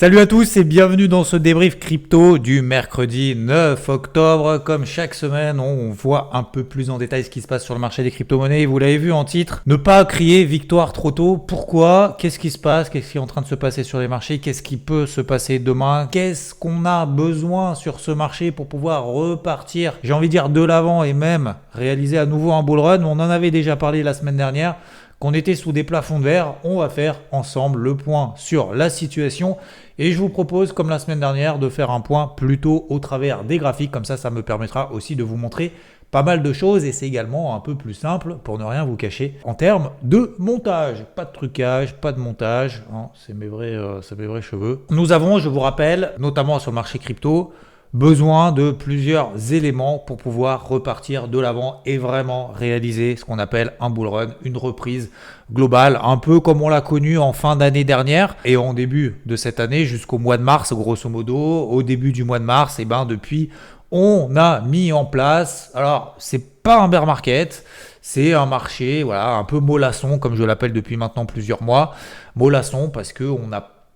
Salut à tous et bienvenue dans ce débrief crypto du mercredi 9 octobre. Comme chaque semaine, on voit un peu plus en détail ce qui se passe sur le marché des crypto-monnaies. Vous l'avez vu en titre, ne pas crier victoire trop tôt. Pourquoi? Qu'est-ce qui se passe? Qu'est-ce qui est en train de se passer sur les marchés? Qu'est-ce qui peut se passer demain? Qu'est-ce qu'on a besoin sur ce marché pour pouvoir repartir, j'ai envie de dire, de l'avant et même réaliser à nouveau un bull run? On en avait déjà parlé la semaine dernière, qu'on était sous des plafonds de verre. On va faire ensemble le point sur la situation et je vous propose, comme la semaine dernière, de faire un point plutôt au travers des graphiques. Comme ça me permettra aussi de vous montrer pas mal de choses et c'est également un peu plus simple pour ne rien vous cacher en termes de montage. Pas de trucage, pas de montage, hein, c'est mes vrais cheveux. Nous avons, je vous rappelle, notamment sur le marché crypto, besoin de plusieurs éléments pour pouvoir repartir de l'avant et vraiment réaliser ce qu'on appelle un bull run, une reprise globale, un peu comme on l'a connu en fin d'année dernière et en début de cette année jusqu'au mois de mars, grosso modo. Au début du mois de mars, et depuis, on a mis en place, alors c'est pas un bear market, c'est un marché voilà, un peu mollasson, comme je l'appelle depuis maintenant plusieurs mois. Mollasson parce que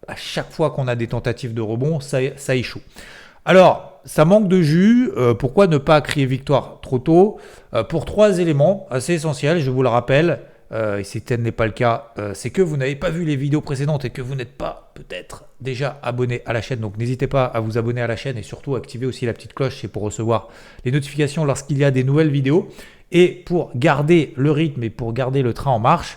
à chaque fois qu'on a des tentatives de rebond, ça échoue. Alors, ça manque de jus. Pourquoi ne pas crier victoire trop tôt? Pour trois éléments assez essentiels, je vous le rappelle, et si tel n'est pas le cas, c'est que vous n'avez pas vu les vidéos précédentes et que vous n'êtes pas peut-être déjà abonné à la chaîne. Donc n'hésitez pas à vous abonner à la chaîne et surtout activer aussi la petite cloche, c'est pour recevoir les notifications lorsqu'il y a des nouvelles vidéos et pour garder le rythme et pour garder le train en marche.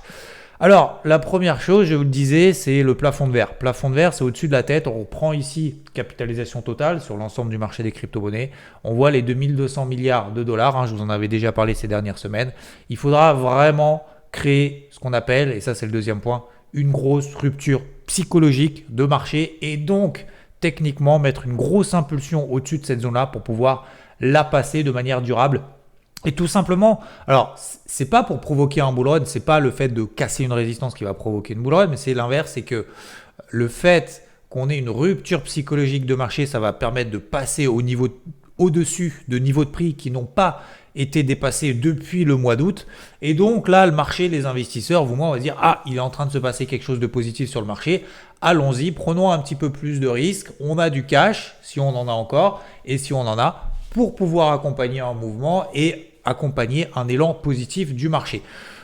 Alors, la première chose, je vous le disais, c'est le plafond de verre. Plafond de verre, c'est au-dessus de la tête. On reprend ici capitalisation totale sur l'ensemble du marché des crypto-monnaies. On voit les 2200 milliards de dollars. Je vous en avais déjà parlé ces dernières semaines. Il faudra vraiment créer ce qu'on appelle, et ça c'est le deuxième point, une grosse rupture psychologique de marché et donc techniquement mettre une grosse impulsion au-dessus de cette zone-là pour pouvoir la passer de manière durable. Et tout simplement, alors c'est pas pour provoquer un bull run, c'est pas le fait de casser une résistance qui va provoquer une bull run, mais c'est l'inverse, c'est que le fait qu'on ait une rupture psychologique de marché, ça va permettre de passer au-dessus de niveaux de prix qui n'ont pas été dépassés depuis le mois d'août. Et donc là, le marché, les investisseurs, vous, moi, on va dire, il est en train de se passer quelque chose de positif sur le marché. Allons-y, prenons un petit peu plus de risques. On a du cash, si on en a encore, et si on en a, pour pouvoir accompagner un mouvement et accompagner un élan positif du marché.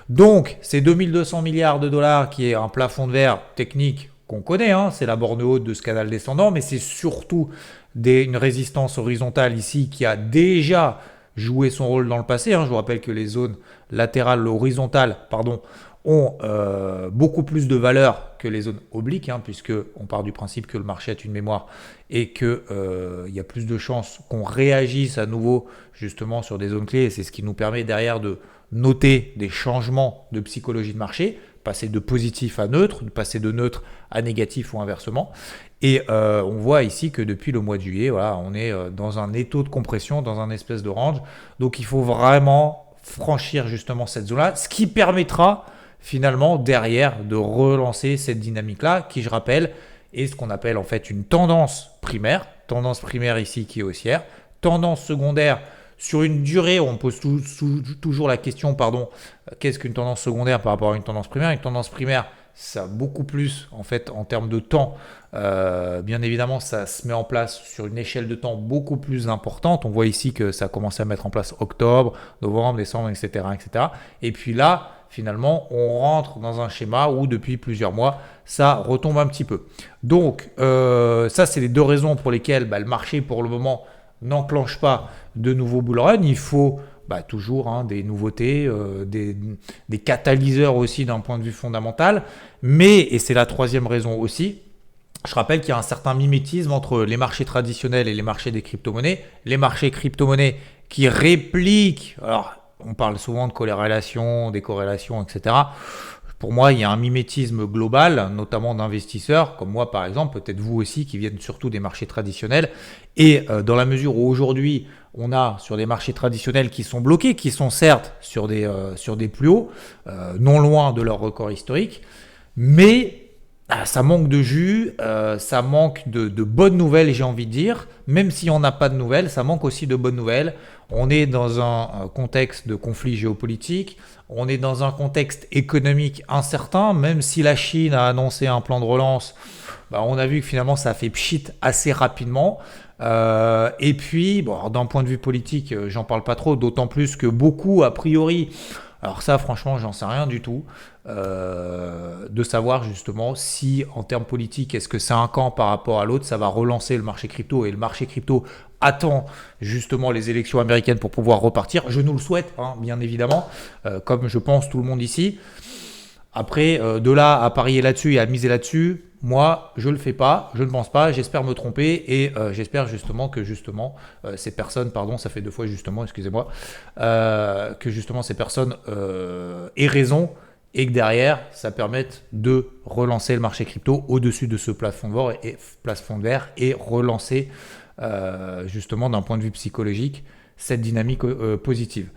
Donc, c'est 2200 milliards de dollars qui est un plafond de verre technique qu'on connaît, c'est la borne haute de ce canal descendant, mais c'est surtout une résistance horizontale ici qui a déjà joué son rôle dans le passé. Je vous rappelle que les zones latérales, horizontales, ont beaucoup plus de valeur que les zones obliques, puisque on part du principe que le marché est une mémoire et qu'il y a plus de chances qu'on réagisse à nouveau justement sur des zones clés. Et c'est ce qui nous permet derrière de noter des changements de psychologie de marché, passer de positif à neutre, de passer de neutre à négatif ou inversement. Et on voit ici que depuis le mois de juillet, voilà, on est dans un étau de compression, dans un espèce de range. Donc il faut vraiment franchir justement cette zone-là, ce qui permettra finalement derrière de relancer cette dynamique-là qui, je rappelle, est ce qu'on appelle en fait une tendance primaire ici qui est haussière, tendance secondaire sur une durée où on pose toujours la question, qu'est-ce qu'une tendance secondaire par rapport à une tendance primaire? Une tendance primaire, ça a beaucoup plus en fait en termes de temps. Bien évidemment, ça se met en place sur une échelle de temps beaucoup plus importante. On voit ici que ça a commencé à mettre en place octobre, novembre, décembre, etc., etc. Et puis là, finalement, on rentre dans un schéma où depuis plusieurs mois, ça retombe un petit peu. Donc, ça, c'est les deux raisons pour lesquelles le marché, pour le moment, n'enclenche pas de nouveaux bull run. Il faut toujours des nouveautés, des catalyseurs aussi d'un point de vue fondamental. Mais, et c'est la troisième raison aussi, je rappelle qu'il y a un certain mimétisme entre les marchés traditionnels et les marchés des crypto-monnaies. Les marchés crypto-monnaies qui répliquent, alors on parle souvent de corrélation, des corrélations, etc. Pour moi, il y a un mimétisme global, notamment d'investisseurs, comme moi par exemple, peut-être vous aussi, qui viennent surtout des marchés traditionnels. Et dans la mesure où aujourd'hui, on a sur des marchés traditionnels qui sont bloqués, qui sont certes sur des plus hauts, non loin de leur record historique, mais ça manque de jus, ça manque de bonnes nouvelles, j'ai envie de dire. Même si on n'a pas de nouvelles, ça manque aussi de bonnes nouvelles. On est dans un contexte de conflit géopolitique, on est dans un contexte économique incertain, même si la Chine a annoncé un plan de relance. on a vu que finalement ça a fait pchit assez rapidement. Et puis, bon, d'un point de vue politique, j'en parle pas trop, d'autant plus que beaucoup, a priori, alors ça franchement j'en sais rien du tout, de savoir justement si en termes politiques, est-ce que c'est un camp par rapport à l'autre, ça va relancer le marché crypto, et le marché crypto attend justement les élections américaines pour pouvoir repartir. Je nous le souhaite, hein, bien évidemment, comme je pense tout le monde ici. Après, de là à parier là-dessus et à miser là-dessus, moi, je ne le fais pas, je ne pense pas, j'espère me tromper et j'espère justement que ces personnes, pardon, ça fait 2 fois justement, excusez-moi, que justement ces personnes aient raison et que derrière, ça permette de relancer le marché crypto au-dessus de ce plafond de verre et relancer justement d'un point de vue psychologique cette dynamique positive.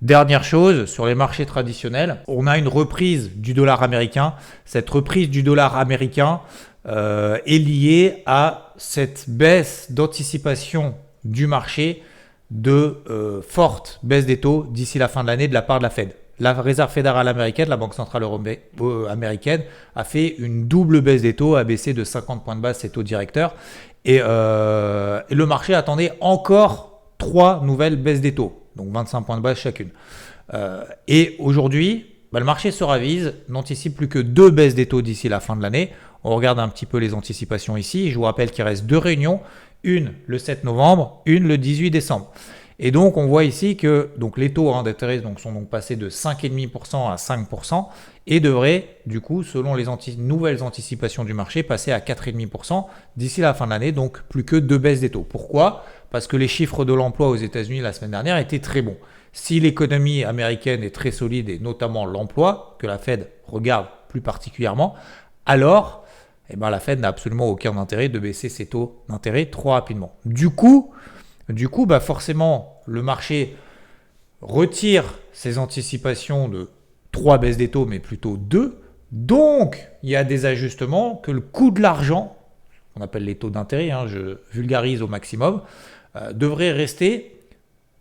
Dernière chose, sur les marchés traditionnels, on a une reprise du dollar américain. Cette reprise du dollar américain est liée à cette baisse d'anticipation du marché de forte baisse des taux d'ici la fin de l'année de la part de la Fed. La réserve fédérale américaine, la Banque centrale américaine, a fait une double baisse des taux, a baissé de 50 points de base ses taux directeurs. Et le marché attendait encore 3 nouvelles baisses des taux. Donc 25 points de base chacune. Et aujourd'hui, le marché se ravise, n'anticipe plus que 2 baisses des taux d'ici la fin de l'année. On regarde un petit peu les anticipations ici. Je vous rappelle qu'il reste 2 réunions, une le 7 novembre, une le 18 décembre. Et donc on voit ici que les taux d'intérêt sont donc passés de 5,5% à 5% et devraient du coup, selon les nouvelles anticipations du marché, passer à 4,5% d'ici la fin de l'année, donc plus que 2 baisses des taux. Pourquoi ? Parce que les chiffres de l'emploi aux États-Unis la semaine dernière étaient très bons. Si l'économie américaine est très solide et notamment l'emploi, que la Fed regarde plus particulièrement, alors la Fed n'a absolument aucun intérêt de baisser ses taux d'intérêt trop rapidement. Du coup, forcément, le marché retire ses anticipations de 3 baisses des taux, mais plutôt 2. Donc, il y a des ajustements que le coût de l'argent, on appelle les taux d'intérêt, je vulgarise au maximum, devrait rester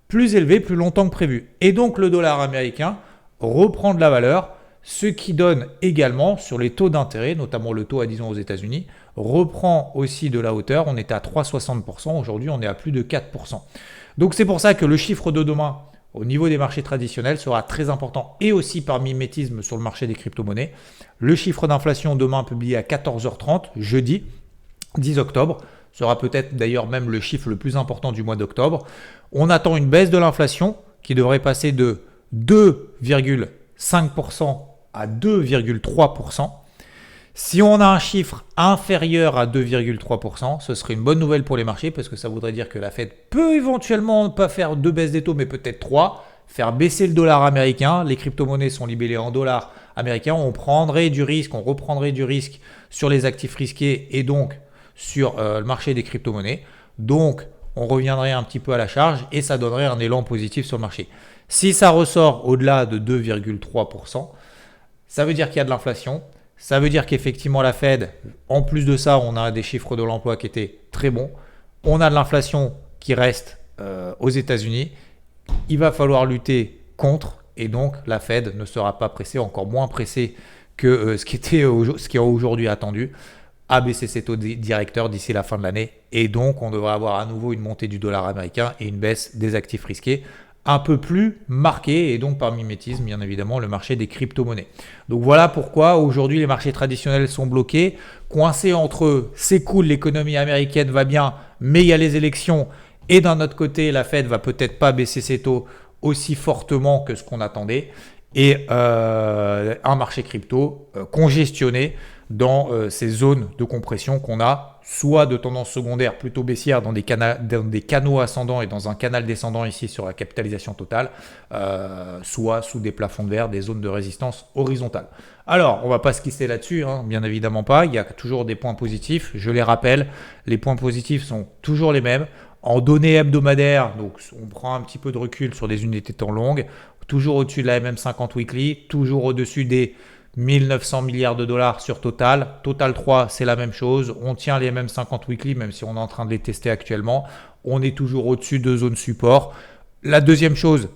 plus élevé plus longtemps que prévu. Et donc, le dollar américain reprend de la valeur, ce qui donne également sur les taux d'intérêt, notamment le taux à 10 ans aux États-Unis, reprend aussi de la hauteur. On était à 3,60%, aujourd'hui on est à plus de 4%. Donc c'est pour ça que le chiffre de demain au niveau des marchés traditionnels sera très important et aussi par mimétisme sur le marché des crypto-monnaies. Le chiffre d'inflation demain publié à 14h30, jeudi 10 octobre, sera peut-être d'ailleurs même le chiffre le plus important du mois d'octobre. On attend une baisse de l'inflation qui devrait passer de 2,5% à 2,3%. Si on a un chiffre inférieur à 2,3%, ce serait une bonne nouvelle pour les marchés parce que ça voudrait dire que la Fed peut éventuellement pas faire 2 baisses des taux, mais peut-être 3, faire baisser le dollar américain. Les crypto-monnaies sont libellées en dollars américains. On reprendrait du risque sur les actifs risqués et donc sur le marché des crypto-monnaies. Donc, on reviendrait un petit peu à la charge et ça donnerait un élan positif sur le marché. Si ça ressort au-delà de 2,3%, ça veut dire qu'il y a de l'inflation. Ça veut dire qu'effectivement la Fed, en plus de ça, on a des chiffres de l'emploi qui étaient très bons. On a de l'inflation qui reste aux États-Unis. Il va falloir lutter contre et donc la Fed ne sera pas pressée, encore moins pressée que ce qui est aujourd'hui attendu, à baisser ses taux directeurs d'ici la fin de l'année. Et donc on devrait avoir à nouveau une montée du dollar américain et une baisse des actifs risqués un peu plus marqué et donc par mimétisme bien évidemment le marché des crypto-monnaies. Donc voilà pourquoi aujourd'hui les marchés traditionnels sont bloqués, coincés entre eux. C'est cool, l'économie américaine va bien, mais il y a les élections et d'un autre côté la Fed va peut-être pas baisser ses taux aussi fortement que ce qu'on attendait et un marché crypto congestionné dans ces zones de compression qu'on a, soit de tendance secondaire plutôt baissière dans des canaux ascendants et dans un canal descendant ici sur la capitalisation totale, soit sous des plafonds de verre, des zones de résistance horizontale. Alors, on ne va pas se quitter là-dessus, bien évidemment pas, il y a toujours des points positifs, je les rappelle, les points positifs sont toujours les mêmes. En données hebdomadaires, donc on prend un petit peu de recul sur des unités de temps longues, toujours au-dessus de la MM50 Weekly, toujours au-dessus des 1900 milliards de dollars sur Total. Total 3, c'est la même chose. On tient les MM50 Weekly, même si on est en train de les tester actuellement. On est toujours au-dessus de zone support. La deuxième chose,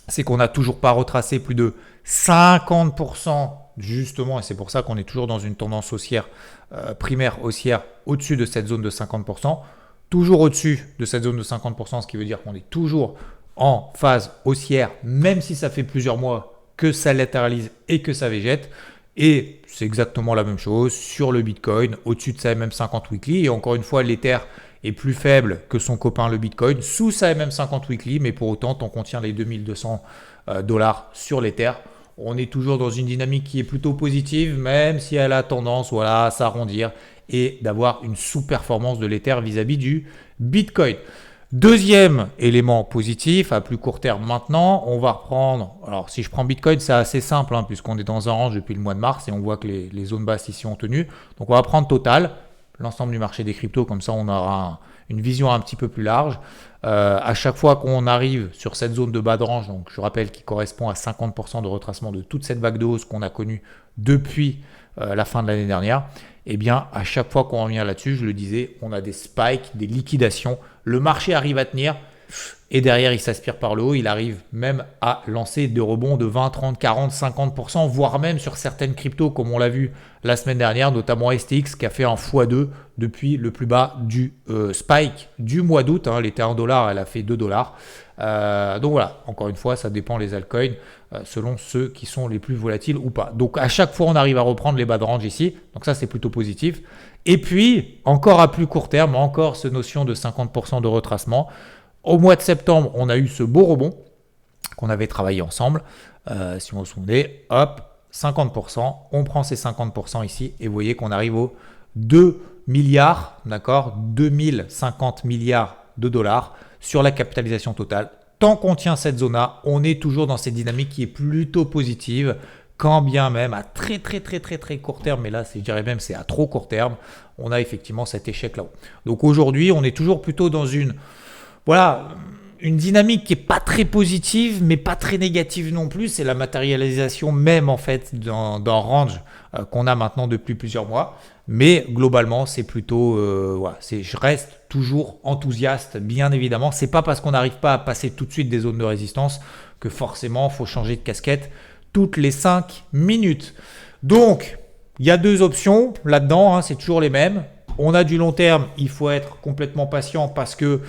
c'est qu'on n'a toujours pas retracé plus de 50% justement, et c'est pour ça qu'on est toujours dans une tendance haussière, primaire haussière, au-dessus de cette zone de 50%, toujours au-dessus de cette zone de 50%, ce qui veut dire qu'on est toujours en phase haussière, même si ça fait plusieurs mois que ça latéralise et que ça végète. Et c'est exactement la même chose sur le Bitcoin, au-dessus de sa MM50 weekly. Et encore une fois, l'Ether est plus faible que son copain le Bitcoin, sous sa MM50 weekly, mais pour autant, tant qu'on tient les 2200 dollars sur l'Ether, on est toujours dans une dynamique qui est plutôt positive, même si elle a tendance à s'arrondir et d'avoir une sous-performance de l'Ether vis-à-vis du Bitcoin. Deuxième élément positif, à plus court terme maintenant, on va reprendre, alors si je prends Bitcoin, c'est assez simple, puisqu'on est dans un range depuis le mois de mars et on voit que les zones basses ici ont tenu. Donc on va prendre total, l'ensemble du marché des cryptos, comme ça on aura une vision un petit peu plus large. À chaque fois qu'on arrive sur cette zone de bas de range, donc je rappelle qui correspond à 50% de retracement de toute cette vague de hausse qu'on a connue depuis la fin de l'année dernière, eh bien à chaque fois qu'on revient là-dessus, je le disais, on a des spikes, des liquidations. Le marché arrive à tenir et derrière il s'aspire par le haut, il arrive même à lancer des rebonds de 20, 30, 40, 50%, voire même sur certaines cryptos comme on l'a vu la semaine dernière, notamment STX qui a fait un x2 depuis le plus bas du spike du mois d'août. Elle était à $1, elle a fait $2. Donc voilà, encore une fois, ça dépend les altcoins selon ceux qui sont les plus volatiles ou pas. Donc à chaque fois, on arrive à reprendre les bas de range ici. Donc ça, c'est plutôt positif. Et puis, encore à plus court terme, encore cette notion de 50% de retracement. Au mois de septembre, on a eu ce beau rebond qu'on avait travaillé ensemble. Si on se souvient, hop, 50%. On prend ces 50% ici et vous voyez qu'on arrive aux 2 milliards, d'accord, 2050 milliards de dollars sur la capitalisation totale. Tant qu'on tient cette zone-là, on est toujours dans cette dynamique qui est plutôt positive, quand bien même à très court terme, mais là je dirais même c'est à trop court terme, on a effectivement cet échec là-haut. Donc aujourd'hui, on est toujours plutôt dans une dynamique qui est pas très positive, mais pas très négative non plus. C'est la matérialisation même en fait d'un range qu'on a maintenant depuis plusieurs mois. Mais globalement, c'est plutôt, je reste toujours enthousiaste, bien évidemment. C'est pas parce qu'on n'arrive pas à passer tout de suite des zones de résistance que forcément, il faut changer de casquette toutes les 5 minutes. Donc, il y a deux options là-dedans, c'est toujours les mêmes. On a du long terme, il faut être complètement patient parce que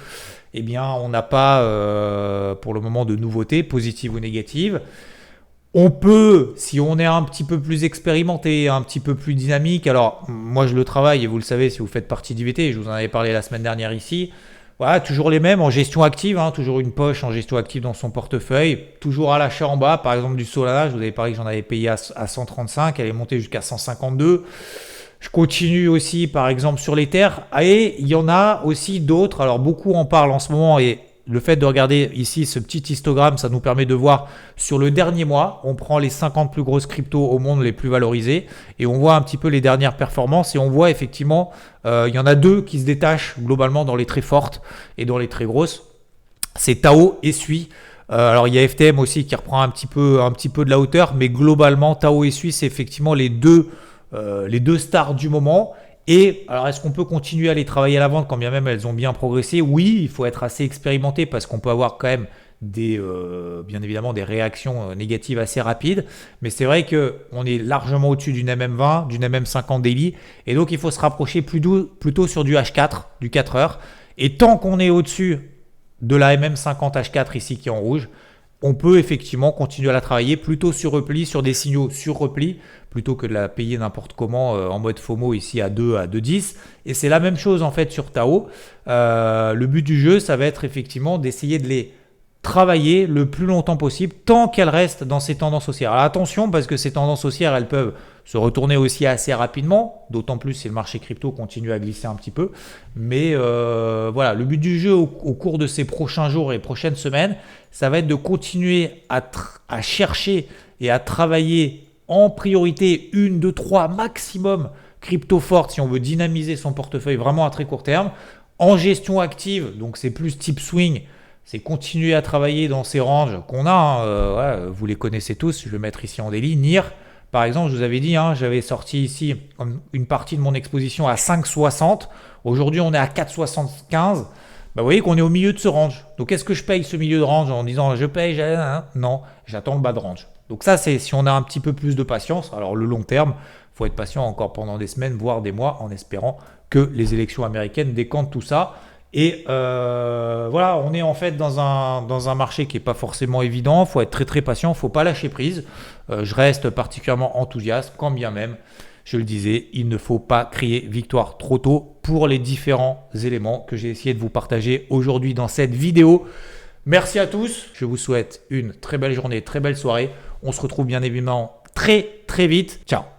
on n'a pas pour le moment de nouveautés, positives ou négatives. On peut, si on est un petit peu plus expérimenté, un petit peu plus dynamique, alors moi je le travaille et vous le savez si vous faites partie d'IVT, je vous en avais parlé la semaine dernière ici, voilà, toujours les mêmes en gestion active, toujours une poche en gestion active dans son portefeuille, toujours à l'achat en bas, par exemple du Solana, je vous avais parlé que j'en avais payé à 135, elle est montée jusqu'à 152. Je continue aussi par exemple sur l'Ether et il y en a aussi d'autres, alors beaucoup en parlent en ce moment et le fait de regarder ici ce petit histogramme, ça nous permet de voir sur le dernier mois, on prend les 50 plus grosses cryptos au monde les plus valorisées et on voit un petit peu les dernières performances et on voit effectivement, il y en a deux qui se détachent globalement dans les très fortes et dans les très grosses. C'est Tao et Sui. Alors il y a FTM aussi qui reprend un petit peu de la hauteur, mais globalement Tao et Sui c'est effectivement les deux stars du moment. Et alors, est-ce qu'on peut continuer à les travailler à la vente quand bien même elles ont bien progressé? Oui, il faut être assez expérimenté parce qu'on peut avoir quand même bien évidemment des réactions négatives assez rapides. Mais c'est vrai qu'on est largement au-dessus d'une MM20, d'une MM50 daily. Et donc, il faut se rapprocher plutôt sur du H4, du 4 heures. Et tant qu'on est au-dessus de la MM50 H4 ici qui est en rouge, on peut effectivement continuer à la travailler plutôt sur repli, sur des signaux sur repli, plutôt que de la payer n'importe comment en mode FOMO ici à 2,10. Et c'est la même chose en fait sur Tao. Le but du jeu, ça va être effectivement d'essayer de les travailler le plus longtemps possible tant qu'elles restent dans ces tendances haussières. Alors attention parce que ces tendances haussières, elles peuvent se retourner aussi assez rapidement, d'autant plus si le marché crypto continue à glisser un petit peu. Mais voilà, le but du jeu au cours de ces prochains jours et prochaines semaines, ça va être de continuer à chercher et à travailler en priorité 1, 2, 3 maximum crypto fortes si on veut dynamiser son portefeuille vraiment à très court terme. En gestion active, donc c'est plus type swing, c'est continuer à travailler dans ces ranges qu'on a. Vous les connaissez tous, je vais mettre ici en daily. NIR, par exemple, je vous avais dit, j'avais sorti ici une partie de mon exposition à 5,60. Aujourd'hui, on est à 4,75. Vous voyez qu'on est au milieu de ce range. Donc, est-ce que je paye ce milieu de range en disant je paye? Non, j'attends le bas de range. Donc ça, c'est si on a un petit peu plus de patience. Alors le long terme, il faut être patient encore pendant des semaines, voire des mois, en espérant que les élections américaines décantent tout ça. Et voilà, on est en fait dans un marché qui n'est pas forcément évident. Il faut être très très patient, il ne faut pas lâcher prise. Je reste particulièrement enthousiaste, quand bien même, je le disais, il ne faut pas crier victoire trop tôt pour les différents éléments que j'ai essayé de vous partager aujourd'hui dans cette vidéo. Merci à tous, je vous souhaite une très belle journée, très belle soirée. On se retrouve bien évidemment très très vite. Ciao.